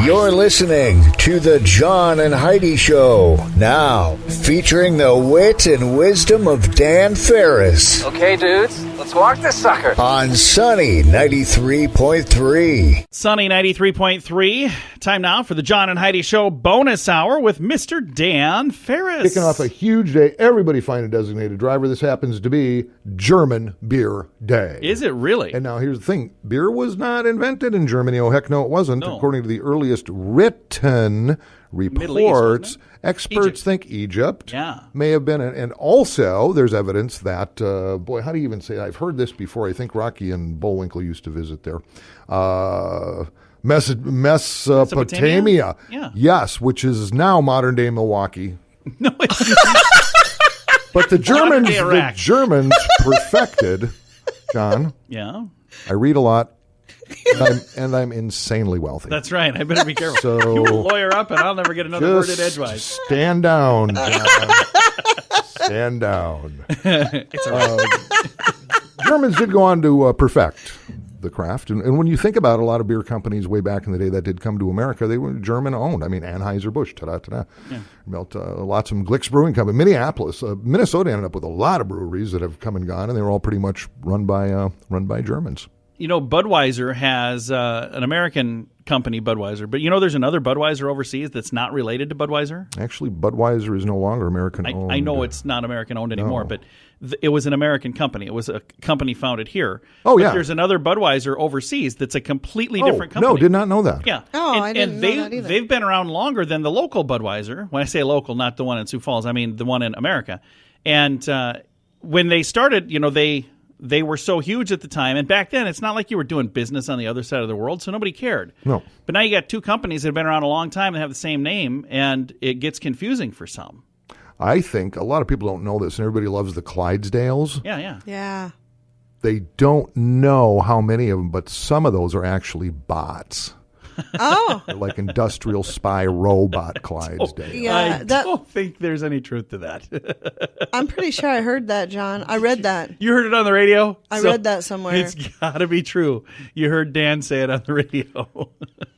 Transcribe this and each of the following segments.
You're listening to the John and Heidi Show. Now, featuring the wit and wisdom of Dan Farris. Okay, dudes, let's walk this sucker. On Sunny 93.3. Sunny 93.3. Time now for the John and Heidi Show bonus hour with Mr. Dan Farris. Kicking off a huge day. Everybody find a designated driver. This happens to be German Beer Day. Is it really? And now here's the thing. Beer was not invented in Germany. Oh, heck no, it wasn't. No. According to the earliest written reports, East, experts think Egypt Yeah. may have been. And also, there's evidence that, boy, how do you even say it? I've heard this before. I think Rocky and Bullwinkle used to visit there. Mesopotamia. Yeah. Yes, which is now modern-day Milwaukee. No, it's not. But the Germans, Modern-day Iraq. Perfected, John. Yeah. I read a lot, and I'm insanely wealthy. That's right. I better be careful. So- you will lawyer up, and I'll never get another word in Just edgewise. stand down, John. Stand down. It's all right. Germans did go on to perfect the craft. And when you think about it, a lot of beer companies way back in the day that did come to America, they were German-owned. I mean, Anheuser-Busch, ta-da. Yeah. Built lots of Glick's Brewing Company. Minneapolis, Minnesota ended up with a lot of breweries that have come and gone, and they were all pretty much run by Germans. You know, Budweiser has an American company, Budweiser, but you know there's another Budweiser overseas that's not related to Budweiser? Actually, Budweiser is no longer American-owned. I know it's not American-owned anymore, No. but it was an American company. It was a company founded here. Oh, but yeah. There's another Budweiser overseas that's a completely different company. No, did not know that. Yeah. Oh, I didn't know that either. They've been around longer than the local Budweiser. When I say local, not the one in Sioux Falls, I mean the one in America. And when they started, you know, they were so huge at the time. And back then, it's not like you were doing business on the other side of the world, so nobody cared. No. But now you got two companies that have been around a long time and have the same name, and it gets confusing for some. I think a lot of people don't know this, and everybody loves the Clydesdales. Yeah. Yeah. They don't know how many of them, but some of those are actually bots. Oh. They're like industrial spy robot Clydesdale. Yeah, I that- don't think there's any truth to that. I'm pretty sure I heard that, John. I read that. You heard it on the radio? I read that somewhere. It's got to be true. You heard Dan say it on the radio.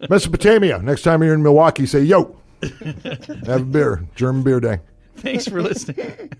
Mesopotamia. Next time you're in Milwaukee, say, yo, have a beer. German Beer Day. Thanks for listening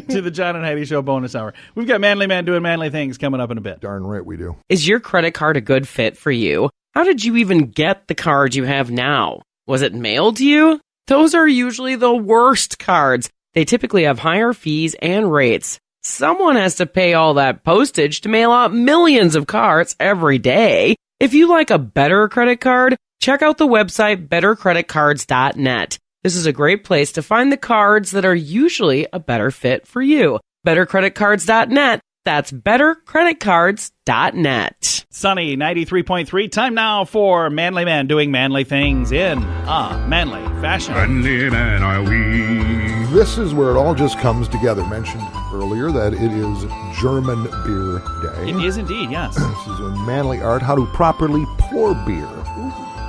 to the John and Heidi Show bonus hour. We've got Manly Man doing manly things coming up in a bit. Darn right we do. Is your credit card a good fit for you? How did you even get the card you have now? Was it mailed to you? Those are usually the worst cards. They typically have higher fees and rates. Someone has to pay all that postage to mail out millions of cards every day. If you like a better credit card, check out the website bettercreditcards.net. This is a great place to find the cards that are usually a better fit for you. bettercreditcards.net. That's bettercreditcards.net. Sunny 93.3. Time now for Manly Man doing manly things in manly fashion. Manly man are we. This is where it all just comes together. Mentioned earlier that it is German Beer Day. It is indeed, yes. This is a manly art, how to properly pour beer.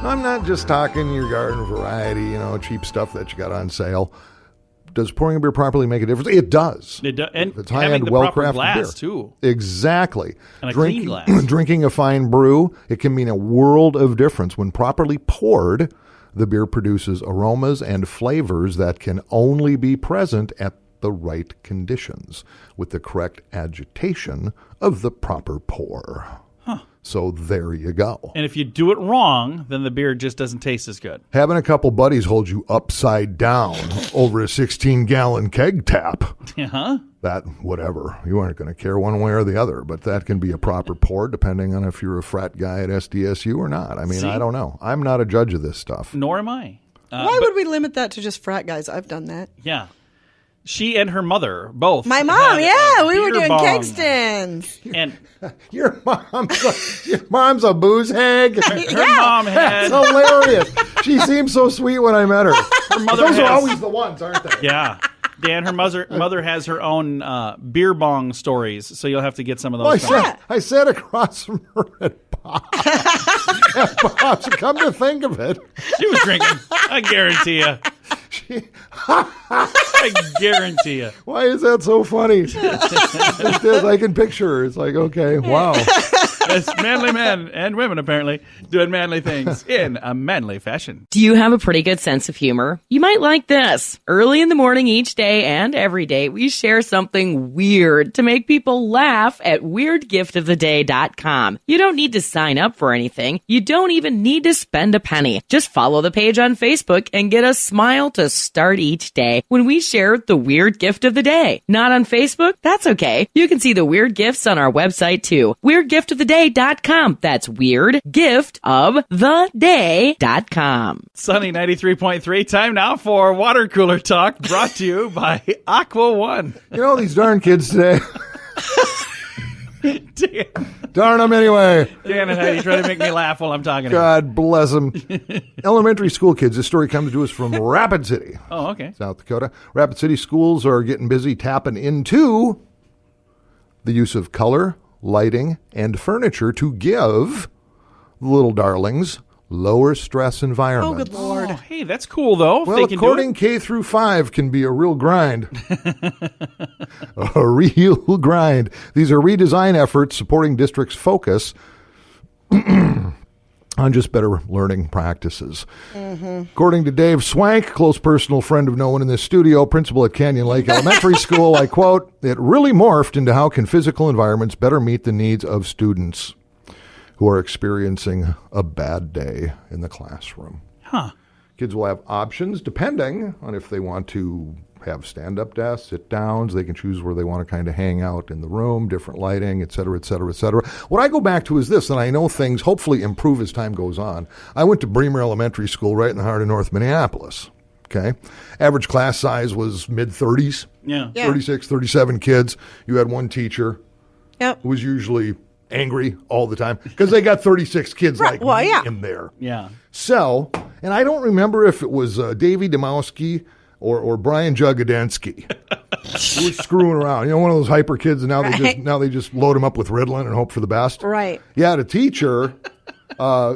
I'm not just talking your garden variety, cheap stuff that you got on sale. Does pouring a beer properly make a difference? It does. It does. And If it's having high-end, the proper well-crafted glass, beer. too. Exactly. And a clean glass. Drinking a fine brew, it can mean a world of difference. When properly poured, the beer produces aromas and flavors that can only be present at the right conditions with the correct agitation of the proper pour. So there you go. And if you do it wrong, then the beer just doesn't taste as good. Having a couple buddies hold you upside down over a 16-gallon keg tap. Yeah. That, whatever. You aren't going to care one way or the other, but that can be a proper pour depending on if you're a frat guy at SDSU or not. I mean, See? I don't know. I'm not a judge of this stuff. Nor am I. Why would we limit that to just frat guys? I've done that. Yeah. She and her mother both. My mom, had yeah. a We were beer doing bong. keg stands. And Your mom's a booze hag? her mom had... That's hilarious. She seemed so sweet when I met her. Her mother Those has... are always the ones, aren't they? Yeah. Dan, her mother has her own beer bong stories, so you'll have to get some of those. I sat across from her at Bob's. Come to think of it. She was drinking. I guarantee you. I guarantee you. Why is that so funny? It is. I can picture her. It's like, okay, wow. It's manly men and women, apparently, doing manly things in a manly fashion. Do you have a pretty good sense of humor? You might like this. Early in the morning each day and every day, we share something weird to make people laugh at weirdgiftoftheday.com. You don't need to sign up for anything. You don't even need to spend a penny. Just follow the page on Facebook and get a smile to start each day when we share the weird gift of the day. Not on Facebook? That's okay. You can see the weird gifts on our website too. weirdgiftoftheday.com. That's weirdgiftoftheday.com. Sunny 93.3. Time now for Water Cooler Talk, brought to you by Aqua One. You know, these darn kids today. Dan, Darn them anyway. Dan and Heidi try to make me laugh while I'm talking. God bless them. Elementary school kids. This story comes to us from Rapid City, Oh, okay. South Dakota. Rapid City schools are getting busy tapping into the use of color, lighting, and furniture to give the little darlings lower stress Oh, environments. good Lord. Oh, hey, that's cool, though. if Well, they can according do it. K through 5 can be a real grind. A real grind. These are redesign efforts supporting districts' focus on just better learning practices. According to Dave Swank, close personal friend of no one in this studio, principal at Canyon Lake Elementary School, I quote, "It really morphed into how can physical environments better meet the needs of students who are experiencing a bad day in the classroom." Huh. Kids will have options depending on if they want to have stand-up desks, sit-downs. They can choose where they want to kind of hang out in the room, different lighting, et cetera, et cetera, et cetera. What I go back to is this, and I know things hopefully improve as time goes on. I went to Bremer Elementary School right in the heart of North Minneapolis. Okay. Average class size was mid-30s, Yeah. 36, 37 kids. You had one teacher Yep. who was usually angry all the time because they got 36 kids Right, like well, me yeah. in there. Yeah. So, and I don't remember if it was Davey Demowski or Brian Jugadensky who was screwing around. You know, one of those hyper kids, and now they just load them up with Ritalin and hope for the best. Right. Yeah, the teacher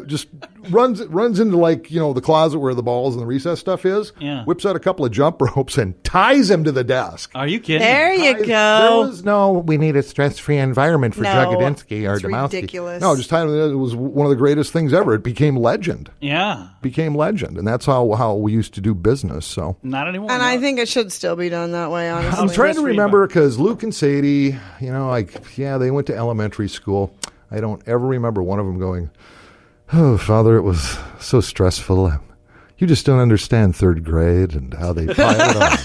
just runs into, like, you know, the closet where the balls and the recess stuff is. Yeah. Whips out a couple of jump ropes and ties him to the desk. Are you kidding? There you There go. was no, we need a stress-free environment for No, Jugadensky or it's Demowski. ridiculous. No, just tied him to the desk. It was one of the greatest things ever. It became legend. Yeah. And that's how we used to do business. So Not anymore. And no. I think it should still be done that way, honestly. I'm trying to stress-free remember because Luke and Sadie, you know, like, yeah, they went to elementary school. I don't ever remember one of them going, "Oh, Father, it was so stressful. You just don't understand third grade and how they pile it on."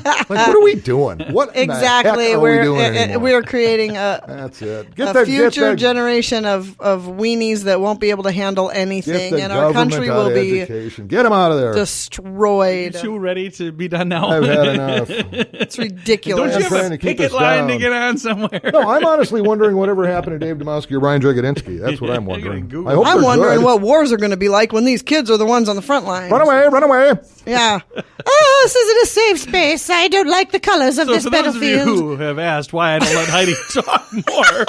Like, what are we doing? What in the heck Exactly. are we doing anymore? We're creating a That's it. future generation of weenies that won't be able to handle Get anything, the and our country government out will of be education. Get them out of there. destroyed. You ready to be done now? I've had enough. It's ridiculous. Don't you trying have to a keep picket us line to down. get on somewhere? No, I'm honestly wondering whatever happened to Dave Demowski or Brian Jugadensky. That's what I'm You're gonna wondering. Google. I hope I'm they're wondering good. what wars are going to be like when these kids are the ones on the front line. Run away, run away. Yeah. Oh, this isn't a safe space. I don't like the colors of So this for those of you battlefield. who have asked why I don't let Heidi talk more,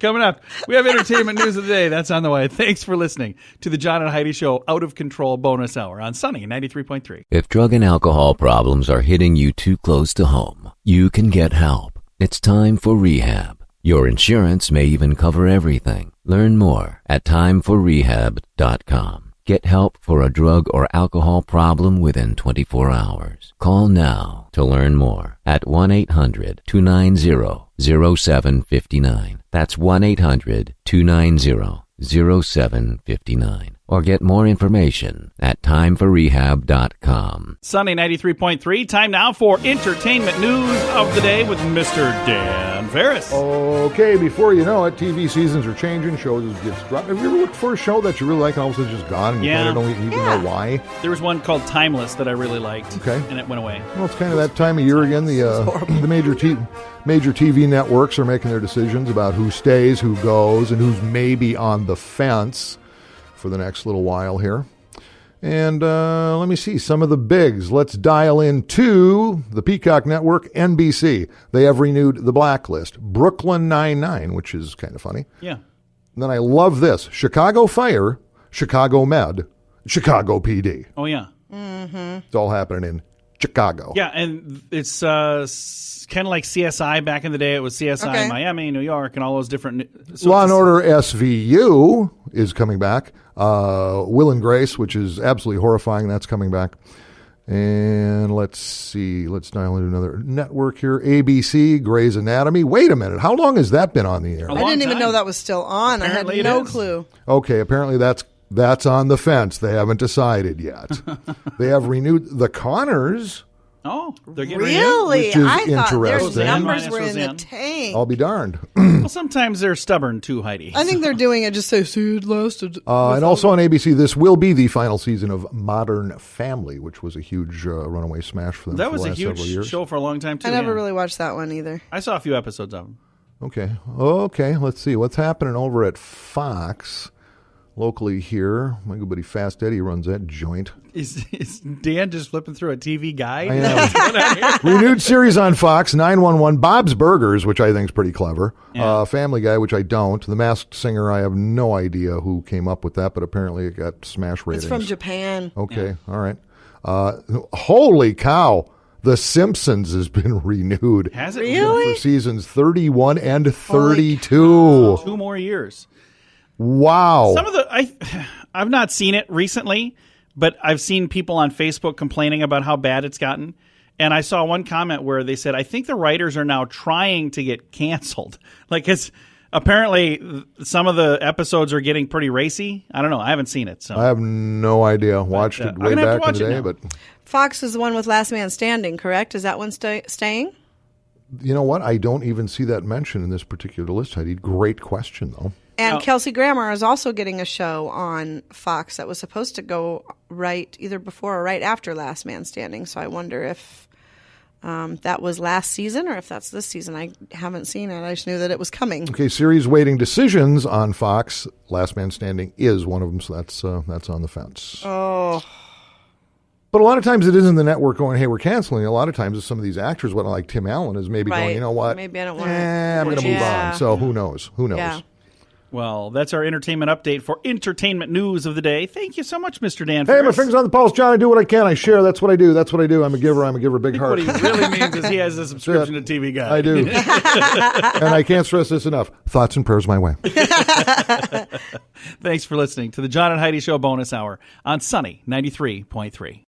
coming up, we have entertainment news of the day. That's on the way. Thanks for listening to the John and Heidi Show Out of Control bonus hour on Sunny 93.3. If drug and alcohol problems are hitting you too close to home, you can get help. It's time for rehab. Your insurance may even cover everything. Learn more at timeforrehab.com. Get help for a drug or alcohol problem within 24 hours. Call now to learn more at 1-800-290-0759. That's 1-800-290-0759. Or get more information at timeforrehab.com. Sunny 93.3. Time now for entertainment news of the day with Mr. Dan Farris. Okay, before you know it, TV seasons are changing, shows get dropped. Have you ever looked for a show that you really like and all of a sudden it's just gone and you Yeah. kind of don't even know why? There was one called Timeless that I really liked. Okay. And it went away. Well, it's kind of that time of year again. The major TV networks are making their decisions about who stays, who goes, and who's maybe on the fence for the next little while here. And let me see some of the bigs. Let's dial into the Peacock Network, NBC. They have renewed The Blacklist, Brooklyn Nine-Nine, which is kind of funny. Yeah. And then I love this, Chicago Fire, Chicago Med, Chicago PD. Oh, yeah. It's all happening in Chicago. Yeah, and it's kind of like CSI back in the day. It was CSI Miami, New York, and all those different. So Law and Order SVU is coming back. Will and Grace, which is absolutely horrifying, that's coming back. And let's see. Let's dial into another network here. ABC, Grey's Anatomy. Wait a minute. How long has that been on the air? I didn't even know that was still on. Apparently I had no clue. Okay, apparently that's on the fence. They haven't decided yet. They have renewed The Connors. Oh, they're getting Really? Which is I thought their interesting. numbers were in the Roseanne. tank. I'll be darned. Well, sometimes they're stubborn too, Heidi. I think they're doing it just to say it lasted. And also on ABC, this will be the final season of Modern Family, which was a huge runaway smash for them That for was the a last several huge years. show for a long time, too. I never yeah. really watched that one either. I saw a few episodes of them. Okay, let's see. What's happening over at Fox locally here? My good buddy Fast Eddie runs that joint. Is Dan just flipping through a TV guide? I am. Renewed series on Fox, 911, Bob's Burgers, which I think is pretty clever. Yeah. Family Guy, which I don't. The Masked Singer, I have no idea who came up with that, but apparently it got smash ratings. It's from Japan. Okay, all right. Holy cow. The Simpsons has been renewed. Has it? Really? For seasons 31 and 32. 2 more years. Wow. Some of the I've not seen it recently, but I've seen people on Facebook complaining about how bad it's gotten. And I saw one comment where they said, I think the writers are now trying to get canceled. Like, it's apparently some of the episodes are getting pretty racy. I don't know. I haven't seen it. So I have no idea. Watched it I'm way gonna have to back in watch the it day, now. but Fox is the one with Last Man Standing, correct? Is that one staying? you know what? I don't even see that mentioned in this particular list, Heidi. Great question, though. And Kelsey Grammer is also getting a show on Fox that was supposed to go right either before or right after Last Man Standing. So I wonder if that was last season or if that's this season. I haven't seen it. I just knew that it was coming. Okay, series waiting decisions on Fox. Last Man Standing is one of them, so that's on the fence. Oh. But a lot of times it isn't the network going, hey, we're canceling. A lot of times it's some of these actors, like Tim Allen, is maybe going, you know what? Maybe I don't want to. I'm going to move on. So who knows? Who knows? Yeah. Well, that's our entertainment update for entertainment news of the day. Thank you so much, Mr. Dan Hey, Farris. my finger's on the pulse, John. I do what I can. I share. That's what I do. I'm a giver. Big heart. What he really means is he has a subscription to TV Guide. I do. And I can't stress this enough. Thoughts and prayers my way. Thanks for listening to the John and Heidi Show bonus hour on Sunny 93.3.